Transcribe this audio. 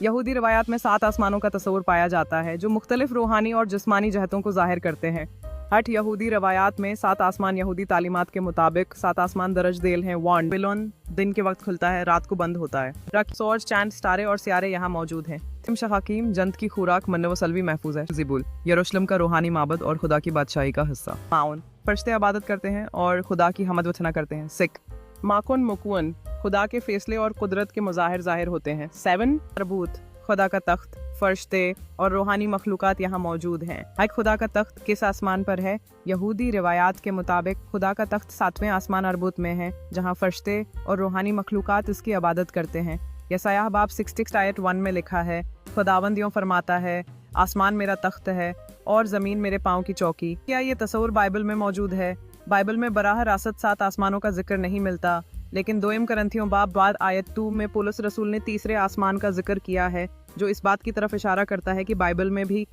यहूदी रवायात में 7 आसमानों का तस्वुर पाया जाता है जो मुख्तलिफ रूहानी और जिस्मानी जहतों को जाहिर करते हैं। 8 यहूदी रवायात में 7 आसमान यहूदी तालीमात के मुताबिक 7 आसमान दरज देल हैं। वॉन्ड बिलोन दिन के वक्त खुलता है, रात को बंद होता है। रक्त, सूरज, चांद, सितारे और सियारे यहाँ मौजूद हैं। शहाकीम जंत की खुराक मन व सलवी महफूज है। जिबुल यरूशलेम का रूहानी माबद और खुदा की बादशाही का हिस्सा। माउन फरिश्ते इबादत करते हैं और खुदा की हमद व थना करते हैं। सिख माकुन मुकुन खुदा के फैसले और कुदरत के मुजाहिर जाहिर होते हैं। 7 मरबूत खुदा का तख्त, फरिश्ते और रूहानी मखलूकात यहाँ मौजूद हैं। खुदा का तख्त किस आसमान पर है? यहूदी रिवायात के मुताबिक खुदा का तख्त 7वें आसमान अरबूत में है, जहाँ फरिश्ते और रूहानी मखलूकात इसकी इबादत करते हैं। यसायाह बाब 66 आयत 1 में लिखा है, खुदावंद यूं फरमाता है, आसमान मेरा तख्त है और ज़मीन मेरे पाँव की चौकी। क्या ये तस्वुर बाइबल में मौजूद है? बाइबल में बराह रास्त 7 आसमानों का जिक्र नहीं मिलता, लेकिन 2 करंथियों बाब बाद आयत 2 में पौलुस रसूल ने तीसरे आसमान का जिक्र किया है, जो इस बात की तरफ इशारा करता है कि बाइबल में भी